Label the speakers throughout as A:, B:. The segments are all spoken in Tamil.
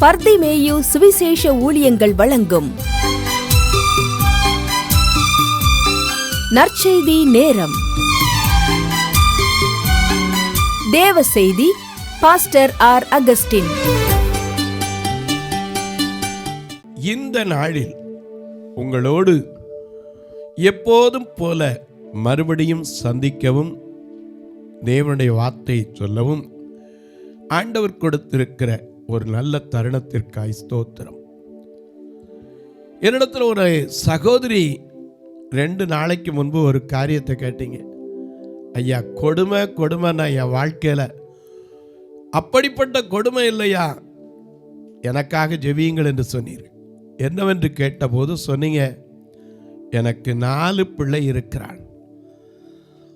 A: பர்திமேயு சுவிசேஷ ஊழியங்கள் வழங்கும் நற்செய்தி நேரம். தேவ செய்தி பாஸ்டர் ஆர். அகஸ்டின்.
B: இந்த நாளில் உங்களோடு எப்போதும் போல மறுபடியும் சந்திக்கவும், தேவனுடைய வார்த்தையை சொல்லவும் ஆண்டவர் கொடுத்திருக்கிற ஒரு நல்ல தருணத்திற்காய் ஸ்தோத்திரம். என்னிடத்தில் ஒரு சகோதரி 2 நாளைக்கு முன்பு ஒரு காரியத்தை கேட்டீங்க. ஐயா, கொடுமைன்னா என் வாழ்க்கையில் அப்படிப்பட்ட கொடுமை இல்லையா, எனக்காக ஜெபியுங்கள் என்று சொன்னீர்கள். என்னவென்று கேட்டபோது சொன்னீங்க, எனக்கு 4 பிள்ளை இருக்கிறான்,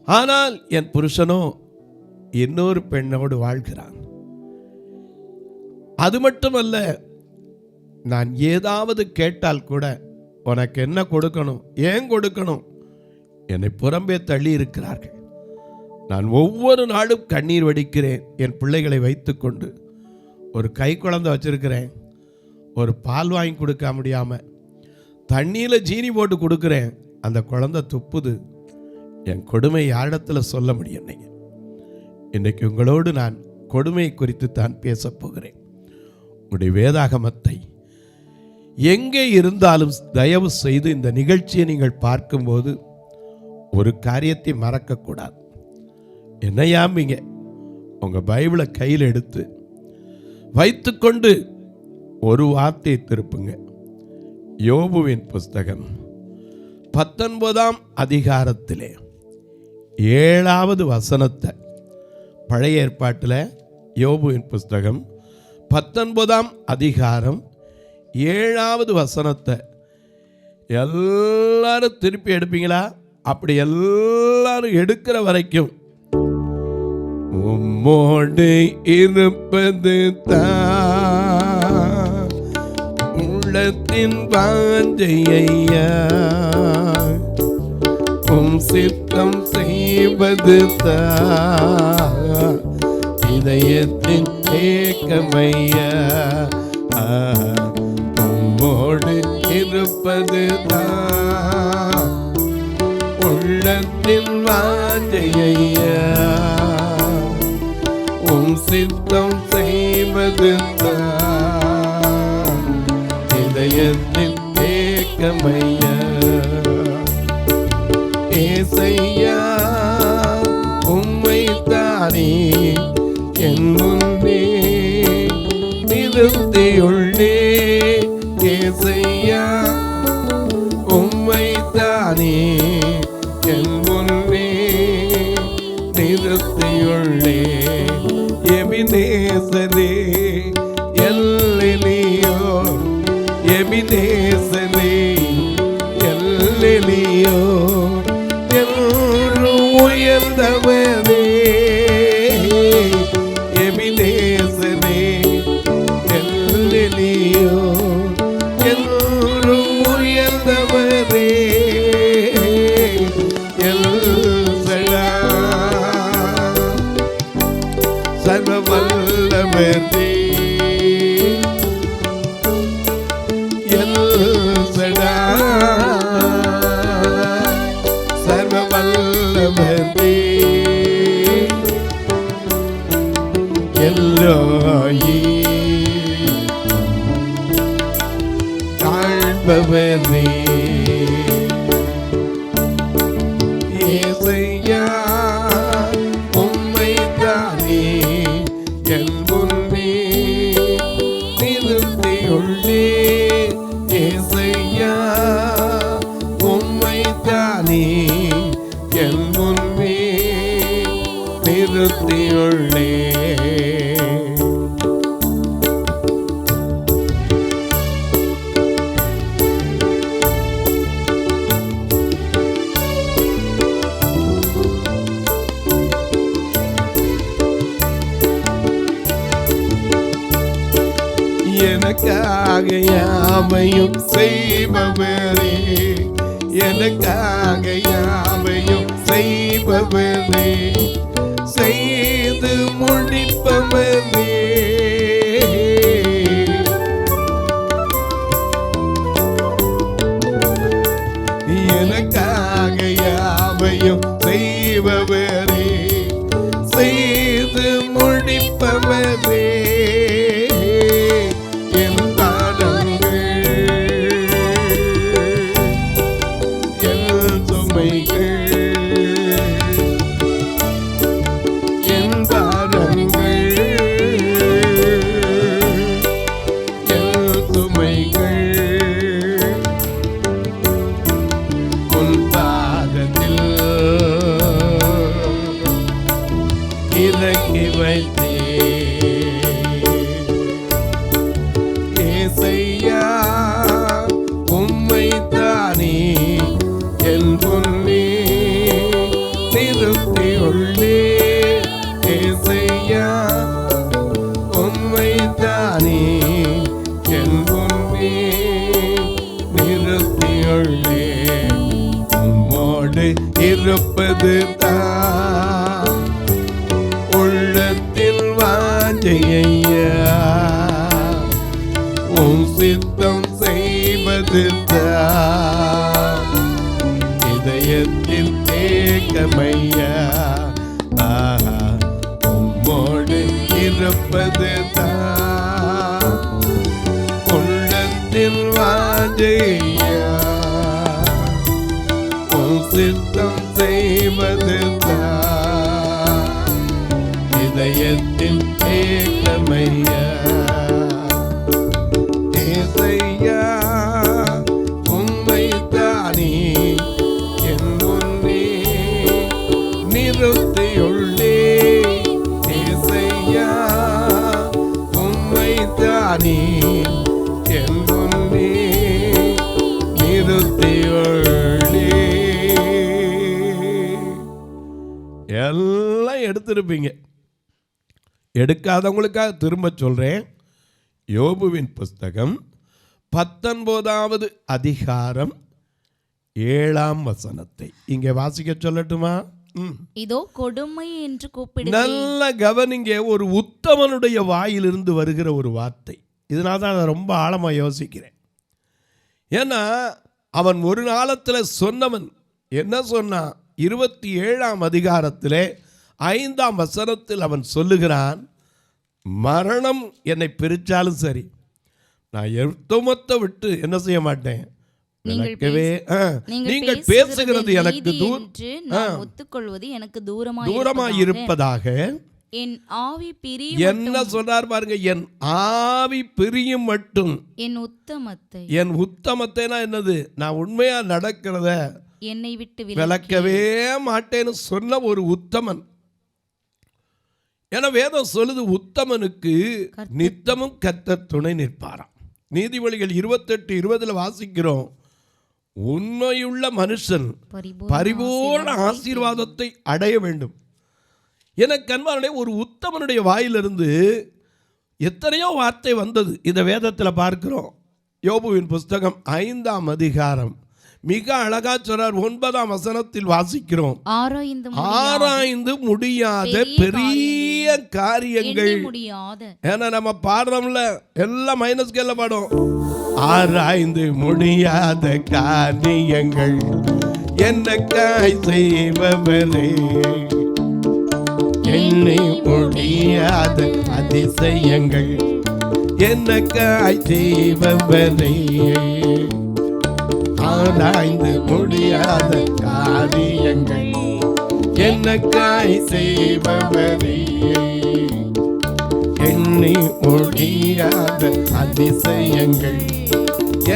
B: ஆனால் என் புருஷனோ இன்னொரு பெண்ணோடு வாழ்கிறான். அது மட்டுமல்ல, நான் ஏதாவது கேட்டால் கூட உனக்கு என்ன கொடுக்கணும், ஏன் கொடுக்கணும், என்னை புறம்பே தள்ளி இருக்கிறார்கள். நான் ஒவ்வொரு நாளும் கண்ணீர் வடிக்கிறேன். என் பிள்ளைகளை வைத்துக்கொண்டு ஒரு கை குழந்தை வச்சிருக்கிறேன், ஒரு பால் வாங்கி கொடுக்க முடியாமல் தண்ணியில் ஜீனி போட்டு கொடுக்குறேன், அந்த குழந்தை துப்புது. என் கொடுமை யாரிடத்தில் சொல்ல முடியும்? இன்னைக்கு உங்களோடு நான் கொடுமை குறித்து தான் பேசப் போகிறேன். உங்களுடைய வேதாகமத்தை எங்கே இருந்தாலும் தயவு செய்து இந்த நிகழ்ச்சியை நீங்கள் பார்க்கும்போது ஒரு காரியத்தை மறக்கக்கூடாது. என்னையாம்பிங்க, உங்கள் பைபிளை கையில் எடுத்து வைத்துக்கொண்டு ஒரு வார்த்தையை திருப்புங்க. யோபுவின் புஸ்தகம் 19ஆம் அதிகாரத்திலே 7வது வசனத்தை, பழைய ஏற்பாட்டில் யோபுவின் புஸ்தகம் 19ஆம் அதிகாரம் 7வது வசனத்தை எல்லாரும் திருப்பி எடுப்பீங்களா? அப்படி எல்லாரும் எடுக்கிற வரைக்கும் உம்மோடு இருப்பது தான் உள்ளத்தின் வாஞ்சையா, உம் சித்தம் செய்வது தான் இதயத்தின் ஏக்கமையா. உம்மோடு இருப்பது தான் உள்ளத்தின் வாஞ்சையா, உம் சித்தம் செய்வது தான் இதயத்தின் ஏக்கமையா. ஏசையா, உம்மை தானே என் முன்னே நிறுத்தியுள்ளே. ஏசையா, உம்மை தானே என் முன்னே நிறுத்தியுள்ளே. எபினேசரே எல்லியோ, எபினேசரே எல்லியோ, என்றும் உயர்ந்தவரே. எபினேசரே எல்லியோ, என்றும் உயர்ந்தவரே. சர்வவல்லவரே எல்சடா, சர்வவல்லவரே எல்லோயி தாழ்பவரே. ஏசையா, உம்மை தானே என் முன்னே நிறுத்தியுள்ளே. ஏசையா, உம்மை தானே என் முன்னே நிறுத்தியுள்ளே. எனக்காக யாவையும் செய்பவரே, எனக்காக யாவையும் செய்பவரே, செய்து முடிப்பவரே. இருப்பவரே என் பாரங்கள் என் சுமைகள் என் பாரங்கள் என் சுமைகள் உன் பாதத்தில் இறக்கி வைத்தே ஏசையா உம்மைத்தானே என் பொன்னே நிறுத்தியுள்ளே ஏசையா உம்மைத்தானே என் பொன்னே நிறுத்தியுள்ளே உம்மோடு இருப்பது தான் உள்ளத்தில் வாஞ்சையா உம் சித்தம் செய்வது தான் இதயத்தில் ஏக்கமையா உம்மோடு இருப்பது தான் உள்ளத்தில் வாஞ்சையா உம் சித்தம் செய்வது தான் இதயத்தில் ஏக்கமையா ஏசையா உம்மைத்தானே என் முன்னே நிறுத்தியுள்ளே ஏசையா உம்மைத்தானே என் முன்னே நிறுத்தியுள்ளே. எல்லாம் எடுத்திருப்பீங்க. எடுக்காதவங்களுக்காக திரும்ப சொல்றேன். யோபுவின் புஸ்தகம் 19வது அதிகாரம் 7ஆம் வசனத்தை இங்கே வாசிக்க சொல்லட்டுமா?
C: இதோ கொடுமை என்று கூப்பிடு.
B: நல்ல கவனிங்க. ஒரு உத்தமனுடைய வாயிலிருந்து வருகிற ஒரு வார்த்தை. இதனால தான் நான் ரொம்ப ஆழமா யோசிக்கிறேன். ஏன்னா அவன் ஒரு காலத்தில் சொன்னவன் என்ன சொன்னான்? 27ஆம் அதிகாரத்திலே 5ஆம் வசனத்தில் அவன் சொல்லுகிறான், மரணம் என்னை பிரிச்சாலும் சரி, நான் எத்தமத்தை விட்டு என்ன செய்ய மாட்டேன். நீங்கள் பேசுகிறது எனக்கு
C: ஒத்துக்கொள்வது எனக்கு
B: தூரமாய் இருப்பதாக
C: என் ஆவி பிரியும்.
B: என்ன சொன்னார் பாருங்க, என் ஆவி பிரியும் மட்டும் என் உத்தமத்தைனா என்னது, நான் உண்மையா நடக்கிறத
C: என்னை விட்டு
B: விலக்கவே மாட்டேன்னு சொன்ன ஒரு உத்தமன். ஏன்னா வேதம் சொல்லுது, உத்தமனுக்கு நித்தமும் கர்த்தர் துணை நிற்பாராம். நீதிமொழிகள் 28:20 வாசிக்கிறோம், உண்மையுள்ள மனுஷன் பரிபூர்ண ஆசீர்வாதத்தை அடைய வேண்டும். எனக்கு அன்பானே, ஒரு உத்தமனுடைய வாயிலிருந்து எத்தனையோ வார்த்தை வந்தது. இந்த வேதத்தில் பார்க்கிறோம். யோபுவின் புஸ்தகம் 5ஆம் அதிகாரம் மிக அழகா சொல்றார். 9ஆம் வசனத்தில் வாசிக்கிறோம், ஆராய்ந்து முடியாத பெரிய காரியங்கள். ஏன்னா நம்ம பாடுறோம்ல, எல்லாம் மைனஸ் கேள்ல பாடும். ஆராய்ந்து முடியாத காரியங்கள் என்னக்காய் செய்பவரே, எண்ணி முடியாத அதிசயங்கள் என்னக்காய் செய்பவரே, ஆராய்ந்து முடியாத காரியங்கள் என்னக்காய் செய்பவரே, எண்ணி முடியாத அதிசயங்கள்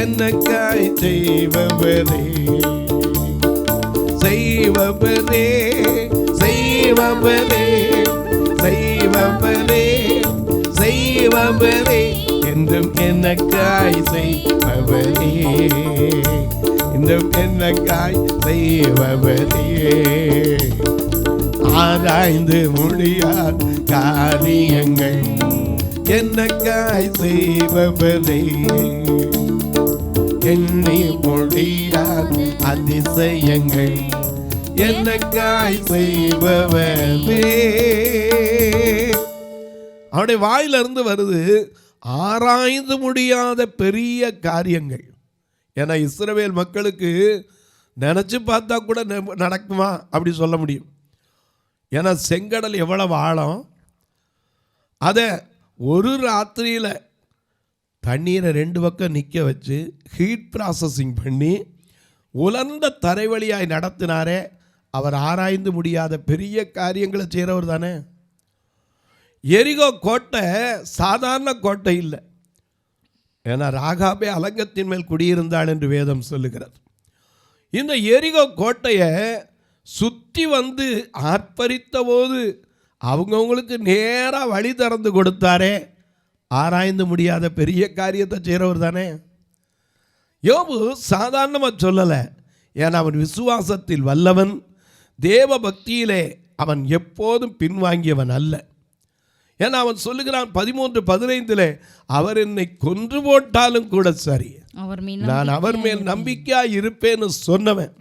B: என்னக்காய் செய்பவரே, செய்பவரே செய்பவரே செய்பவரே செய்பவரே என்றும் என்னக்காய் செய்பவரே, இன்றும் என்னக்காய் செய்பவரே, ஆராய்ந்து முடியாத காரியங்கள் என்னக்காய் செய்பவரே, எண்ணி முடியாத அதிசயங்கள் என்னக்காய் செய்பவரே. அவனுடைய வாயிலிருந்து வருது ஆராய்ந்து முடியாத பெரிய காரியங்கள். ஏன்னா இஸ்ரவேல் மக்களுக்கு நினச்சி பார்த்தா கூட நடக்குமா அப்படி சொல்ல முடியும். ஏன்னா செங்கடல் எவ்வளவு ஆழம், அதை ஒரு ராத்திரியில் தண்ணீரை 2 பக்கம் நிற்க வச்சு ஹீட் ப்ராசஸிங் பண்ணி உலர்ந்த தரை வழியாய் நடத்தினாரே, அவர் ஆராய்ந்து முடியாத பெரிய காரியங்களை செய்கிறவர் தானே. எரிகோ கோட்டை சாதாரண கோட்டை இல்லை. ஏன்னா ராகாபே அலங்கத்தின் மேல் குடியிருந்தாள் என்று வேதம் சொல்லுகிறது. இந்த எரிகோ கோட்டையை சுற்றி வந்து ஆர்ப்பரித்த போது அவங்கவுங்களுக்கு நேராக வழி திறந்து கொடுத்தாரே, ஆராய்ந்து முடியாத பெரிய காரியத்தை செய்கிறவர் தானே. யோபு சாதாரணமாக சொல்லலை. ஏன்னா அவன் விசுவாசத்தில் வல்லவன், தேவ பக்தியிலே அவன் எப்போதும் பின்வாங்கியவன் அல்ல. ஏன்னா அவன் சொல்லுகிறான் 13:15 அவர் என்னை கொன்று போட்டாலும் கூட சரி, நான் அவர் மேல் நம்பிக்கையாக இருப்பேன்னு சொன்னவன்.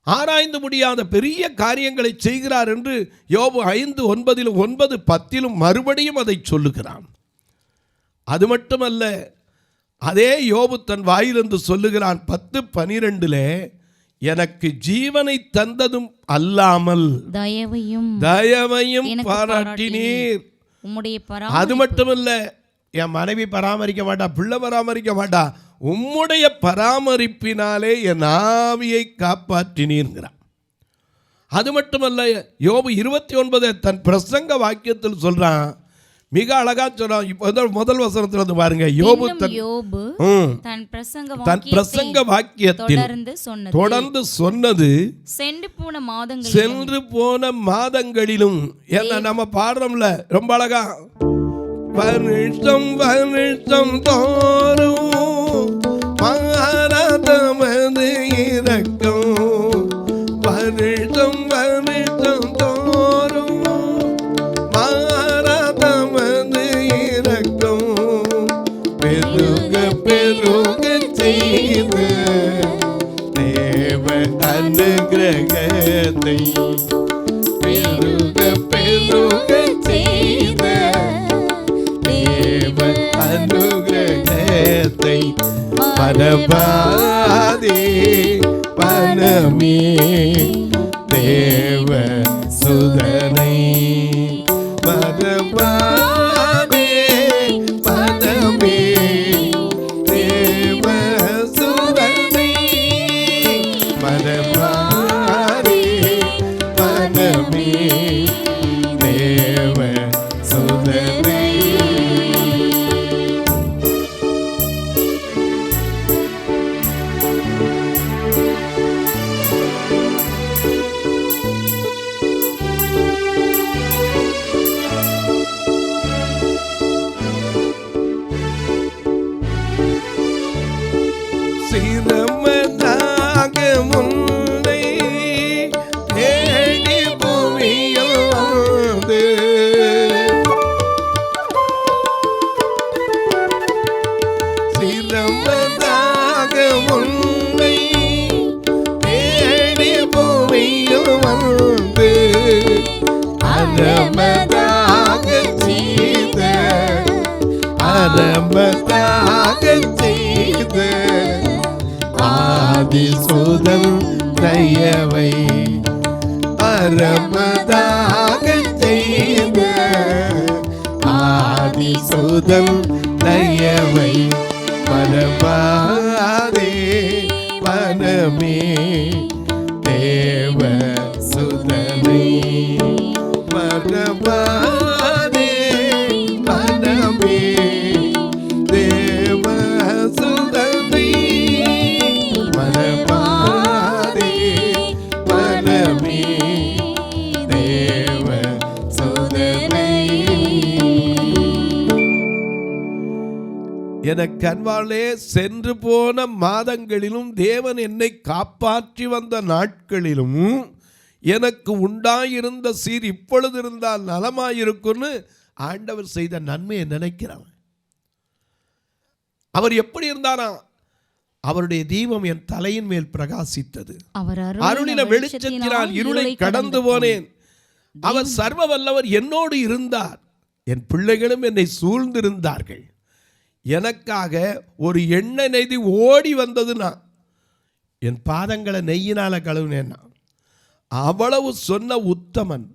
B: ஆராய்ந்து முடியாத பெரிய காரியங்களை செய்கிறார் என்று யோபு 5:9, 9:10 மறுபடியும் அதை சொல்லுகிறான். அது மட்டுமல்ல, அதே யோபு தன் வாயிலிருந்து சொல்லுகிறான் 10:12 எனக்கு ஜீவனை தந்ததும் அல்லாமல் தயவையும் பாராட்டினீர். அது மட்டுமல்ல, என் மனைவி பராமரிக்க மாட்டா, பிள்ளை பராமரிக்க மாட்டா, உம்முடைய பராமரிப்பினாலே என் ஆவியை காப்பாற்றினீர்கிறான். அது மட்டுமல்ல, யோபு 29 தன் பிரசங்க வாக்கியத்தில் சொல்றான், மிக அழகா சொல்றான். இப்போ முதல் வசனத்துல இருந்து பாருங்க. யோபு தன் பிரசங்க வாக்கியத்தில் தொடர்ந்து சொன்னது சென்று போன மாதங்களிலும். ஏன்னா நம்ம பாடுறோம்ல ரொம்ப அழகா, வருஷம் வருஷம் தோறும் மாறாதமது இரக்கம், வருஷம் வருஷம் தோறும் மாறாதமது இரக்கம், பெருக பெருக செய்து தேவ அனுகிரகத்தை, பெருக பெருக செய்த தேவ அனுகிரகத்தை பரபாதே பனமே தேவ சுதனை, பரபாதே பனமே தேவ சுதனை, பரபாதே பனமே தேவ சுதனை. சிரமதாக முன்னை தேடி பூமியில் வந்து, சிரமதாக முன்னை தேடி பூமியில் வந்து, அரமதாக செய்த அரமதாக செய்த ஆதிசுதன் தயவை, அரமதாக செய்த ஆதிசுதன் தயவை, பரபாதே பனமே தேவ சுதனை, பரபாதே பனமே தேவ சுதனை, பரபாதே பனமே தேவ சுதனை. எனக்கு அன்பாலே, சென்று போன மாதங்களிலும் தேவன் என்னை காப்பாற்றி வந்த நாட்களிலும் எனக்கு உண்டாயிருந்த சீர் இப்பொழுது இருந்தால் நலமாயிருக்குன்னு ஆண்டவர் செய்த நன்மையை நினைக்கிறான். அவர் எப்படி இருந்தாரா? அவருடைய தீபம் என் தலையின் மேல் பிரகாசித்தது, அருளின வெளிச்சத்தினால் இருளை கடந்து போனேன். அவர் சர்வ வல்லவர் என்னோடு இருந்தார், என் பிள்ளைகளும் என்னை சூழ்ந்திருந்தார்கள். எனக்காக ஒரு எண்ணெய் நெய்தி ஓடி வந்ததுன்னா என் பாதங்களை நெய்யினால கழுவினேன்னா, அவ்வளவு சொன்ன உத்தமன்,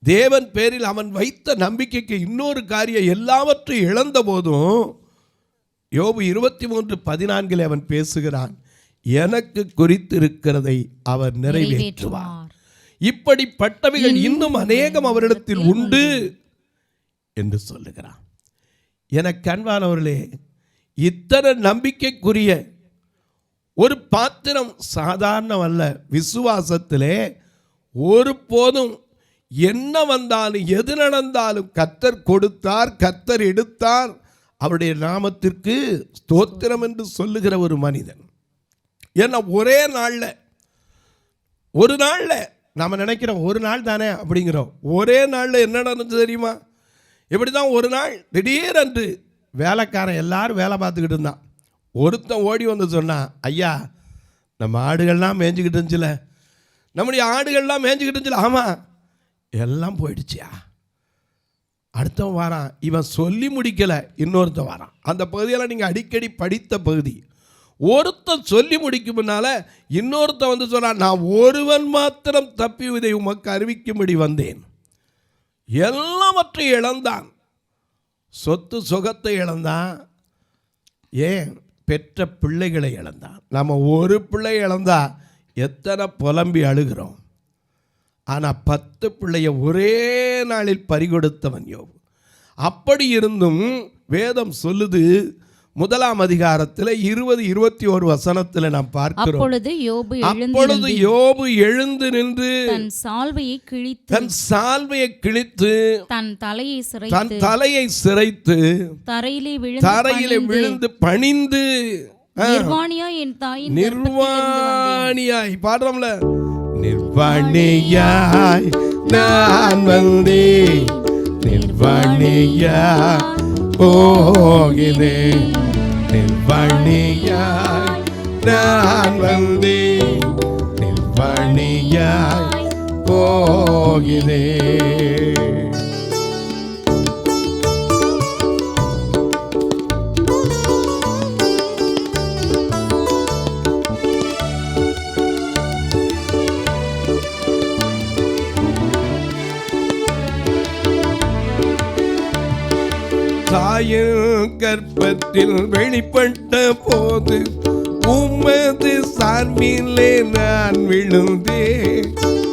B: தேவன் பேரில் அவன் வைத்த நம்பிக்கைக்கு இன்னொரு காரியம், எல்லாவற்றையும் இழந்த போதும் யோபு 23:14 அவன் பேசுகிறான், எனக்கு குறித்திருக்கிறதை அவர் நிறைவேற்றுவார். இப்படிப்பட்டவைகள் இன்னும் அநேகம் அவரிடத்தில் உண்டு என்று சொல்லுகிறான். எனக்கு அன்பானவர்களே, இத்தனை நம்பிக்கைக்குரிய ஒரு பாத்திரம் சாதாரணம் அல்ல. விசுவாசத்திலே ஒருபோதும் என்ன வந்தாலும் எது நடந்தாலும் கர்த்தர் கொடுத்தார், கர்த்தர் எடுத்தார், அவருடைய நாமத்திற்கு ஸ்தோத்திரம் என்று சொல்லுகிற ஒரு மனிதன். ஏன்னா ஒரே நாளில், ஒரு நாளில் நாம் நினைக்கிறோம் ஒரு நாள் தானே அப்படிங்கிறோம். ஒரே நாளில் என்ன நடந்துச்சு தெரியுமா? இப்படி தான் ஒரு நாள் திடீரென்று வேலைக்காரன் எல்லாரும் வேலை பார்த்துக்கிட்டு இருந்தான். ஒருத்தன் ஓடி வந்து சொன்னான், ஐயா நம்ம ஆடுகள்லாம் மேய்ஞ்சிக்கிட்டு இருந்துச்சுல, நம்முடைய ஆடுகள்லாம் மேய்ஞ்சிக்கிட்டு இருந்துச்சுல. ஆமாம், எல்லாம் போயிடுச்சியா. அடுத்தவன் வாரான், இவன் சொல்லி முடிக்கலை, இன்னொருத்தன் வாரான். அந்த பகுதியெல்லாம் நீங்கள் அடிக்கடி படித்த பகுதி. ஒருத்தன் சொல்லி முடிக்கும் முன்னால இன்னொருத்தன் வந்து சொன்னான், நான் ஒருவன் மாத்திரம் தப்பி இதை உமக்கு அறிவிக்கும்படி வந்தேன். எல்லாவற்றையும் இழந்தான். சொத்து சுகத்தை இழந்தான். ஏன்? பெற்ற பிள்ளைகளை இழந்தான். நம்ம ஒரு பிள்ளை இழந்தா எத்தனை புலம்பி அழுகிறோம். ஆனால் 10 பிள்ளைய ஒரே நாளில் பறிகொடுத்தவன் யோபு. அப்படி இருந்தும் வேதம் சொல்லுது, 1ஆம் அதிகாரத்தில் 20-21 வசனத்தில் நாம் பார்க்கிறோம். அப்பொழுது யோபு எழுந்து நின்று
C: தன் சால்வையை கிழித்து தன் தலையை சிரைத்து தரையிலே விழுந்து பணிந்து,
B: நிர்வாணியாய் பாடுறோம்ல, நிர்வாணியாய் நான் வந்தேன், நிர்வாணியாய் போகிறேன், நிர்வாணியாய் நான் வந்தேன், நிர்வாணியாய் போகிறேன். தாயின் கர்ப்பத்தில் வெளிப்பட்ட போது உமது சார்பிலே நான் விழுந்தேன்.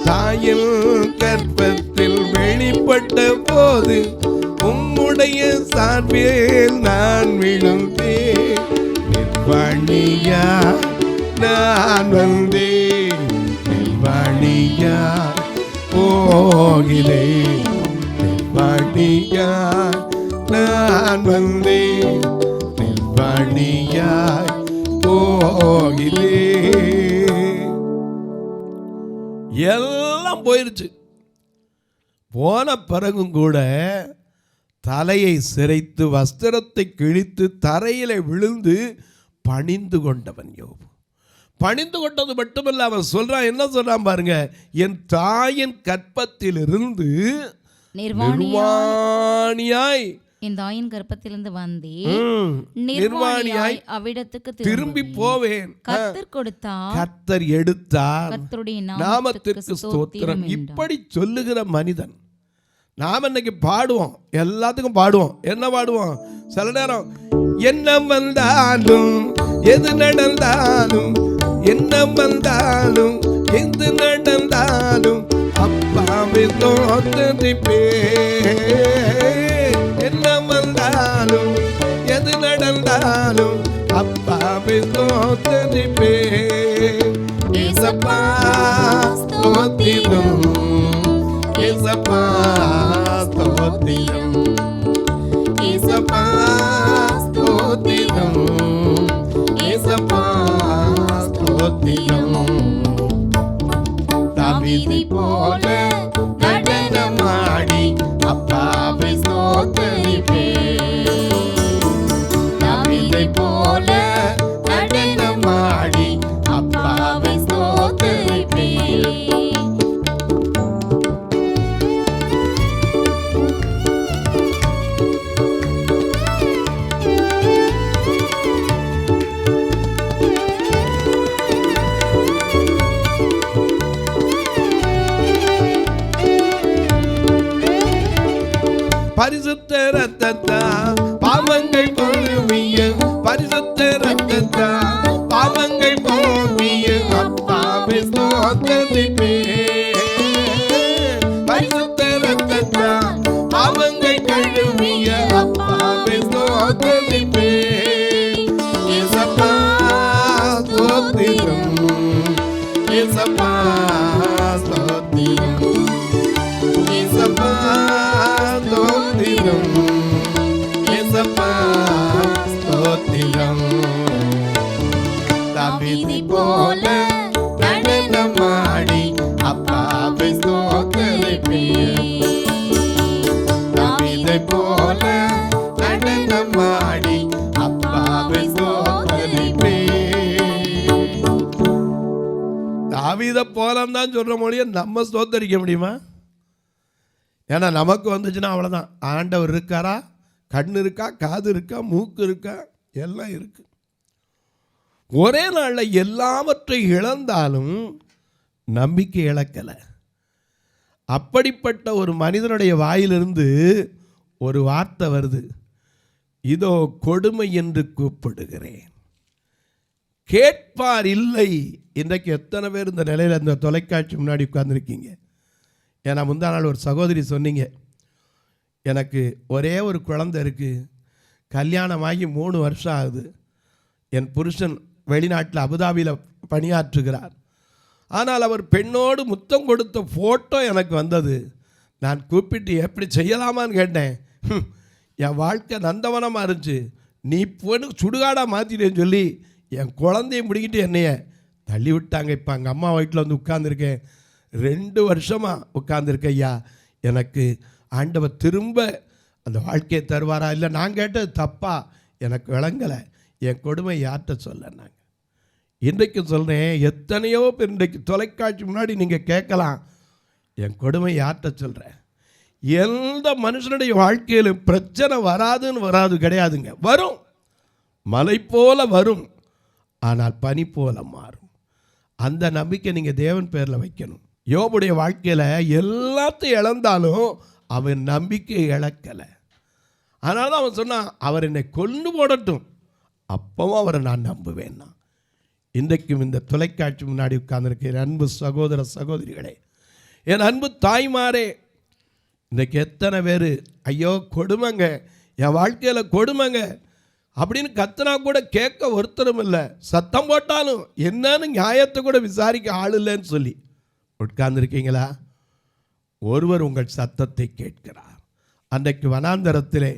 B: தாயின் கர்ப்பத்தில் வெளிப்பட்ட போது உம்முடைய சார்பில் நான் விழுந்தேன். நிர்வாணியா நான் வந்தேன், நிர்வாணியா போகிறேன், நிர்வாணியா நான் வந்தேன், நிர்வாணியாய் போகிறேன். எல்லாம் போயிருச்சு. போன பிறகும் கூட தலையை சிரைத்து வஸ்திரத்தை கிழித்து தரையில விழுந்து பணிந்து கொண்டவன் யோபு. பணிந்து கொண்டது மட்டுமல்ல, அவன் சொல்றான், என்ன சொல்றான் பாருங்க, என் தாயின் கற்பத்திலிருந்து நிர்வாணியாய்
C: என் தாயின் கர்ப்பத்திலிருந்து வந்தேன், நிர்வாணியாய் அவ்விடத்துக்கு திரும்பி போவேன். கர்த்தர் கொடுத்தார்,
B: கர்த்தர் எடுத்தார்,
C: கர்த்தருடைய
B: நாமத்திற்கு ஸ்தோத்திரம். இப்படி சொல்லுகிற மனிதன் நாம் இன்னைக்கு பாடுவோம், எல்லாத்துக்கும் பாடுவோம். என்ன பாடுவோம்? சில நேரம் என்ன வந்தாலும் எது நடந்தாலும், என்ன வந்தாலும் எது நடந்தாலும் அப்பாவை தோத்தரிப்பே. என்ன வந்தாலும் எது நடந்தாலும் அப்பாவை தோத்தரிப்பே. ஏசப்பா ஸ்தோத்திரம், ஏசப்பா ஸ்தோத்திரம், ஏசப்பா ஸ்தோத்திரம், ஏசப்பா ஸ்தோத்திரம். தாவீதை போல நடனமாடி அப்பாவை ஸ்தோத்தரிப்பே. தாவீதை போல நடனமாடி அப்பாவை ஸ்தோத்தரிப்பே. பரிசுத்த ரத்தத்தா பாவங்கள் கழுவிய பரிசுத்த ரத்தத்தா பாவங்கள் கழுவிய அப்பாவே ஸ்தோத்திரிப்பே. பரிசுத்த ரத்தத்தா பாவங்கள் கழுவிய அப்பாவே ஸ்தோத்திரிப்பே. இயேசப்பா ஸ்தோத்திரம், இயேசப்பா ஸ்தோத்திரம், இயேசப்பா ஸ்தோத்திரம், இயேசப்பா ஸ்தோத்திரம். தாவீதை போல நடனமாடி அப்பாவை ஸ்தோத்திரிப்பே. தாவீதை போல நடனமாடி அப்பாவை ஸ்தோத்திரிப்பே. தாவீதை போலம் தான் சொல்ற மொழியை நம்ம ஸ்தோத்தரிக்க முடியுமா? ஏன்னா நமக்கு வந்துச்சுன்னா அவ்வளோதான். ஆண்டவர் இருக்காரா? கண் இருக்கா, காது இருக்கா, மூக்கு இருக்கா, எல்லாம் இருக்கு. ஒரே நாளில் எல்லாவற்றையும் இழந்தாலும் நம்பிக்கை இழக்கலை. அப்படிப்பட்ட ஒரு மனிதனுடைய வாயிலிருந்து ஒரு வார்த்தை வருது, இதோ கொடுமை என்று கூப்பிடுகிறேன், கேட்பார் இல்லை. இன்றைக்கு எத்தனை பேர் இந்த நிலையில் இந்த தொலைக்காட்சி முன்னாடி உட்கார்ந்துருக்கீங்க? ஏன்னா முந்தா நாள் ஒரு சகோதரி சொன்னீங்க, எனக்கு ஒரே ஒரு குழந்தை இருக்குது, கல்யாணமாகி 3 வருஷம் ஆகுது, என் புருஷன் வெளிநாட்டில் அபுதாபியில் பணியாற்றுகிறார், ஆனால் அவர் பெண்ணோடு முத்தம் கொடுத்த ஃபோட்டோ எனக்கு வந்தது. நான் கூப்பிட்டு எப்படி செய்யலாமான்னு கேட்டேன். என் வாழ்க்கை நந்தவனமாக இருந்துச்சு, நீ பொண்ணு சுடுகாடாக மாற்றிட்டேன்னு சொல்லி என் குழந்தையும் முடிக்கிட்டு என்னைய தள்ளி விட்டாங்க. இப்போ எங்கள் அம்மா வீட்டில் வந்து உட்கார்ந்துருக்கேன், 2 வருஷமாக உட்கார்ந்துருக்கேன். ஐயா, எனக்கு ஆண்டவர் திரும்ப அந்த வாழ்க்கையை தருவாரா? இல்லை நான் கேட்டது தப்பா? எனக்கு விளங்கலை. என் கொடுமை யார்கிட்ட சொல்ல? நாங்கள் இன்றைக்கு சொல்கிறேன், எத்தனையோ பேர் இன்றைக்கு தொலைக்காட்சி முன்னாடி நீங்கள் கேட்கலாம், என் கொடுமை யார்கிட்ட சொல்கிறேன்? எந்த மனுஷனுடைய வாழ்க்கையிலும் பிரச்சனை வராதுன்னு வராது கிடையாதுங்க. வரும், மலை போல வரும், ஆனால் பனி போல மாறும். அந்த நம்பிக்கை நீங்கள் தேவன் பேரில் வைக்கணும். யோபுடைய வாழ்க்கையில் எல்லாத்தையும் இழந்தாலும் அவன் நம்பிக்கை இழக்கலை. அதனால தான் அவன் சொன்னான், அவர் என்னை கொண்டு போடட்டும், அப்பவும் அவரை நான் நம்புவேன்னா. இன்றைக்கும் இந்த தொலைக்காட்சி முன்னாடி உட்கார்ந்துருக்க என் அன்பு சகோதர சகோதரிகளே, என் அன்பு தாய்மாரே, இன்றைக்கு எத்தனை பேர் ஐயோ கொடுமைங்க, என் வாழ்க்கையில் கொடுமைங்க அப்படின்னு கத்துனா கூட கேட்க ஒருத்தரும் இல்லை, சத்தம் போட்டாலும் என்னன்னு நியாயத்தை கூட விசாரிக்க ஆள் இல்லைன்னு சொல்லி உட்கார்ந்துருக்கீங்களா? ஒருவர் உங்கள் சத்தத்தை கேட்கிறார். அன்றைக்கு வனாந்தரத்திலே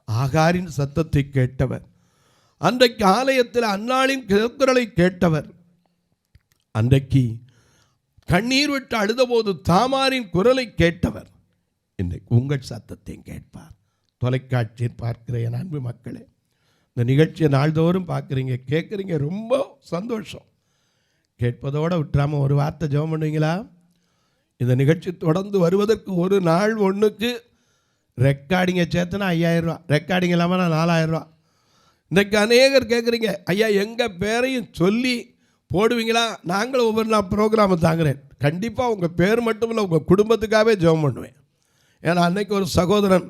B: ஆகாரின் சத்தத்தை கேட்டவர், அன்றைக்கு ஆலயத்தில் அன்னாளின் குரலை கேட்டவர், அன்றைக்கு கண்ணீர் விட்டு அழுதபோது தாமாரின் குரலை கேட்டவர், இன்றைக்கு உங்கள் சத்தத்தையும் கேட்பார். தொலைக்காட்சியில் பார்க்கிற என் அன்பு மக்களே, இந்த நிகழ்ச்சியை நாள்தோறும் பார்க்குறீங்க, கேட்குறீங்க, ரொம்ப சந்தோஷம். கேட்பதோடு விட்டுறாமல் ஒரு வார்த்தை ஜெபம் பண்ணுவீங்களா? இந்த நிகழ்ச்சி தொடர்ந்து வருவதற்கு ஒரு நாள் ஒன்றுக்கு ரெக்கார்டிங்கை சேர்த்துனா 5000 ரூபா, ரெக்கார்டிங் இல்லாமல் நான் 4000 ரூபா. இன்றைக்கு அநேகர் கேட்குறீங்க, ஐயா எங்கள் பேரையும் சொல்லி போடுவீங்களா? நாங்களும் ஒவ்வொரு நாள் ப்ரோக்ராமை தாங்குறேன். கண்டிப்பாக உங்கள் பேர் மட்டும் இல்லை, உங்கள் குடும்பத்துக்காகவே ஜெபம் பண்ணுவேன். ஏன்னா அன்றைக்கு ஒரு சகோதரன்,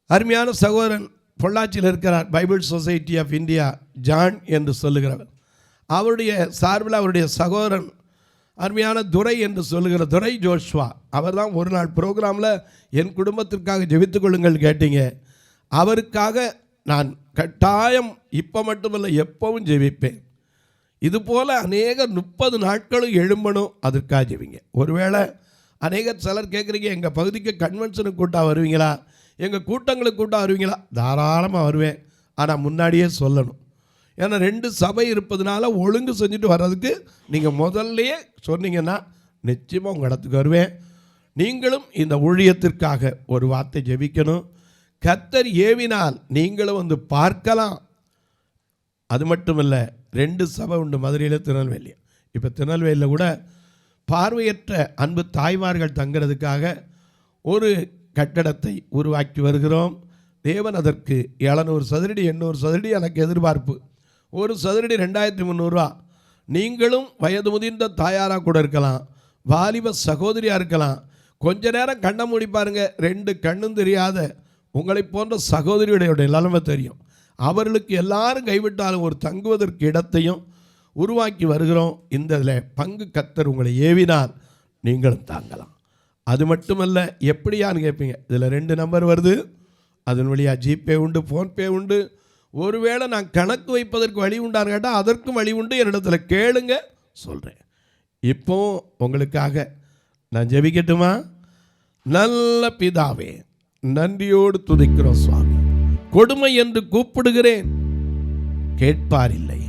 B: அருமையான சகோதரன் பொள்ளாச்சியில் இருக்கிறார், Bible society of India John என்று சொல்லுகிறவர். அவருடைய சார்பில் அவருடைய சகோதரன் அருமையான துரை என்று சொல்லுகிற துரை ஜோஷ்வா, அவர் தான் ஒரு நாள் ப்ரோக்ராமில் என் குடும்பத்திற்காக ஜெபித்துக் கொள்ளுங்கள் கேட்டீங்க. அவருக்காக நான் கட்டாயம் இப்போ மட்டுமல்ல எப்பவும் ஜெபிப்பேன். இதுபோல் அநேக 30 நாட்களும் எழும்பணும், அதற்காக ஜெபிங்க. ஒருவேளை அநேகர் சிலர் கேட்குறீங்க, எங்கள் பகுதிக்கு கன்வென்ஷனுக்கு கூட்டம் வருவீங்களா, எங்கள் கூட்டங்களுக்கு கூட்டம் வருவீங்களா? தாராளமாக வருவேன், ஆனால் முன்னாடியே சொல்லணும். ஏன்னா 2 சபை இருப்பதுனால ஒழுங்கு செஞ்சுட்டு வர்றதுக்கு நீங்கள் முதல்லையே சொன்னீங்கன்னா நிச்சயமாக உங்கள் இடத்துக்கு வருவேன். நீங்களும் இந்த ஊழியத்திற்காக ஒரு வார்த்தை ஜெபிக்கணும். கர்த்தர் ஏவினால் நீங்களும் வந்து பார்க்கலாம். அது மட்டும் இல்லை, 2 சபை உண்டு, மதுரையில், திருநெல்வேலி. இப்போ திருநெல்வேலியில் கூட பார்வையற்ற அன்பு தாய்மார்கள் தங்கிறதுக்காக ஒரு கட்டடத்தை உருவாக்கி வருகிறோம். தேவன் அதற்கு 700 சதுரடி 800 சதுரடி எனக்கு எதிர்பார்ப்பு. ஒரு சதுரடி 2300 ரூபா. நீங்களும் வயது முதிர்ந்த தாயாராக கூட இருக்கலாம், வாலிப சகோதரியாக இருக்கலாம், கொஞ்ச நேரம் கண்ணை மூடி பாருங்க, 2 கண்ணும் தெரியாத உங்களை போன்ற சகோதரியுடைய நிலைமை தெரியும். அவர்களுக்கு எல்லாரும் கைவிட்டாலும் ஒரு தங்குவதற்கு இடத்தையும் உருவாக்கி வருகிறோம். இந்த இதில் பங்கு கர்த்தர் உங்களை ஏவினால் நீங்களும் தாங்கலாம். அது மட்டுமல்ல, எப்படியான்னு கேட்பீங்க. இதில் 2 நம்பர் வருது, அதன் வழியாக ஜிபே உண்டு, ஃபோன்பே உண்டு. ஒருவேளை நான் கணக்கு வைப்பதற்கு வழி உண்டான்னு கேட்டால் அதற்கும் வழி உண்டு. என்னிடத்தில் கேளுங்க, சொல்கிறேன். இப்போ உங்களுக்காக நான் ஜெபிக்கட்டுமா? நல்ல பிதாவே, நன்றியோடு துதிக்கிறோம் சுவாமி. கொடுமை என்று கூப்பிடுகிறேன், கேட்பார் இல்லை.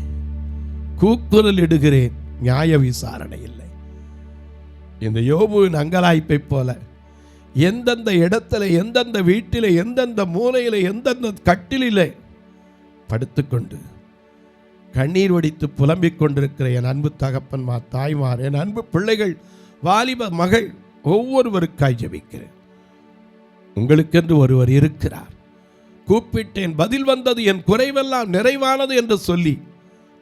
B: கூக்குரல் இடுகிறேன், நியாய விசாரணை இல்லை. இந்த யோபுவின் அங்கலாய்ப்பை போல எந்தெந்த இடத்துல, எந்தெந்த வீட்டில், எந்தெந்த மூலையில், எந்தெந்த கட்டிலே படுத்துக்கொண்டு கண்ணீர் வடித்து புலம்பிக் கொண்டிருக்கிற என் அன்பு தகப்பன்மார், தாய்மார், என் அன்பு பிள்ளைகள், வாலிப மகள் ஒவ்வொருவருக்காய் ஜெபிக்கிறேன். உங்களுக்கென்று ஒருவர் இருக்கிறார். கூப்பிட்டேன், பதில் வந்தது, என் குறைவெல்லாம் நிறைவானது என்று சொல்லி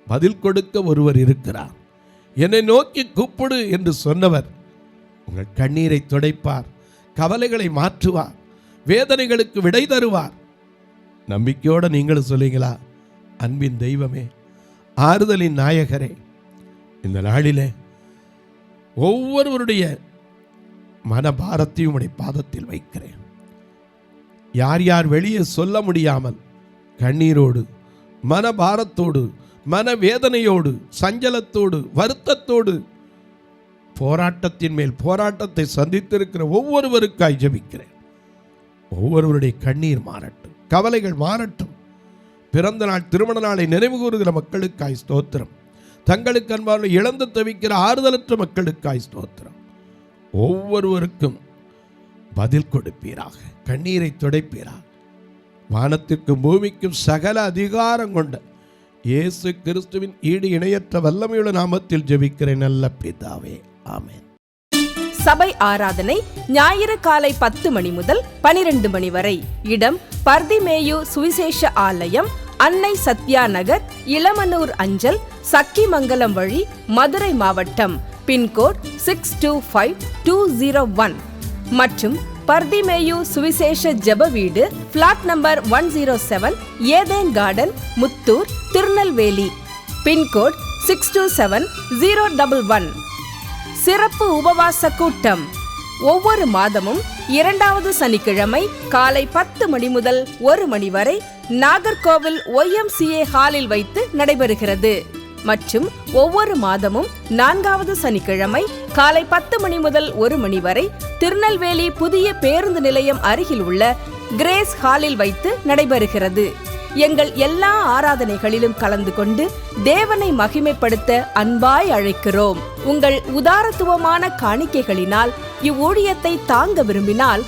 B: பதில் கொடுக்க ஒருவர் இருக்கிறார். என்னை நோக்கி கூப்பிடு என்று சொன்னவர் உங்கள் கண்ணீரை துடைப்பார், கவலைகளை மாற்றுவார், வேதனைகளுக்கு விடை தருவார். நம்பிக்கையோடு நீங்களும் சொல்லுங்களா? அன்பின் தெய்வமே, ஆறுதலின் நாயகரே, இந்த நாளிலே ஒவ்வொருவருடைய மனபாரத்தையும் உடைய பாதத்தில் வைக்கிறேன். யார் யார் வெளியே சொல்ல முடியாமல் கண்ணீரோடு, மனபாரத்தோடு, மனவேதனையோடு, சஞ்சலத்தோடு, வருத்தத்தோடு போராட்டத்தின் மேல் போராட்டத்தை சந்தித்திருக்கிற ஒவ்வொருவருக்காய் ஜெபிக்கிறேன். ஒவ்வொருவருடைய கண்ணீர் மாறட்டும், கவலைகள் மாறட்டும். பிறந்த நாள், திருமண நாளை நினைவு கூறுகிற மக்களுக்காய் ஸ்தோத்திரம். தங்களுக்கு அன்பான இழந்து தவிக்கிற ஆறுதலற்ற மக்களுக்காய் ஸ்தோத்திரம். ஒவ்வொருவருக்கும் பதில் கொடுப்பீராக, கண்ணீரை துடைப்பீராக. வானத்திற்கும் பூமிக்கும் சகல அதிகாரம் கொண்ட இயேசு கிறிஸ்துவின் ஈடு இணையற்ற வல்லமையுள்ள நாமத்தில் ஜெபிக்கிறேன் நல்ல பிதாவே, ஆமென்.
A: சபை ஆராதனை ஞாயிறு காலை 10 மணி முதல் 12 மணி வரை. இடம் பர்திமேயு சுவிசேஷ ஆலயம், அன்னை சத்யா நகர், இளமனூர் அஞ்சல், சக்கிமங்கலம் வழி, மதுரை மாவட்டம். பின்கோட் 625201 மற்றும் பர்திமேயு சுவிசேஷ ஜெப வீடு, plot number 107, Eden garden, Muthur, Tirunelveli. Pin code 627011. சிறப்பு உபவாச கூட்டம் ஒவ்வொரு மாதமும் 2வது சனிக்கிழமை காலை 10 மணி முதல் 1 மணி வரை நாகர்கோவில் YMCA ஹாலில் வைத்து நடைபெறுகிறது. மற்றும் ஒவ்வொரு மாதமும் 4வது சனிக்கிழமை காலை 10 மணி முதல் 1 மணி வரை திருநெல்வேலி புதிய பேருந்து நிலையம் அருகில் உள்ள கிரேஸ் ஹாலில் வைத்து நடைபெறுகிறது. எங்கள் எல்லா ஆராதனைகளிலும் கலந்து கொண்டு தேவனை மகிமைப்படுத்த அன்பாய் அழைக்கிறோம். உங்கள் உதாரத்துவமான காணிக்கைகளினால் இவ்வூழியத்தை தாங்க விரும்பினால்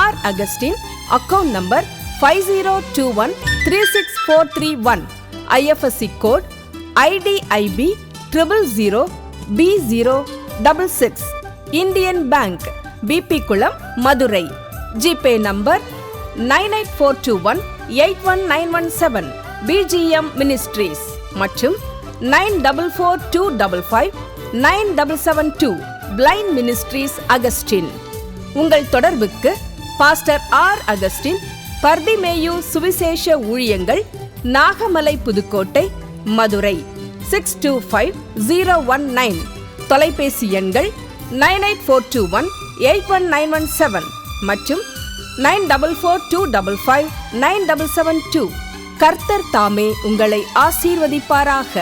A: R Augustine, account number 5021364331, IFSC code IDIB 000B066, Indian bank, BP Kulam, Madurai. GPay number 9842181917, BGM ministries மற்றும் 9442559772, பிளைண்ட் மினிஸ்ட்ரீஸ் அகஸ்டின். உங்கள் தொடர்புக்கு பாஸ்டர் ஆர் அகஸ்டின், பர்திமேயு சுவிசேஷ ஊழியங்கள், நாகமலை, புதுக்கோட்டை, மதுரை 625019. தொலைபேசி எண்கள் 9842181917 மற்றும் 9442559772. கர்த்தர் தாமே உங்களை ஆசீர்வதிப்பாராக.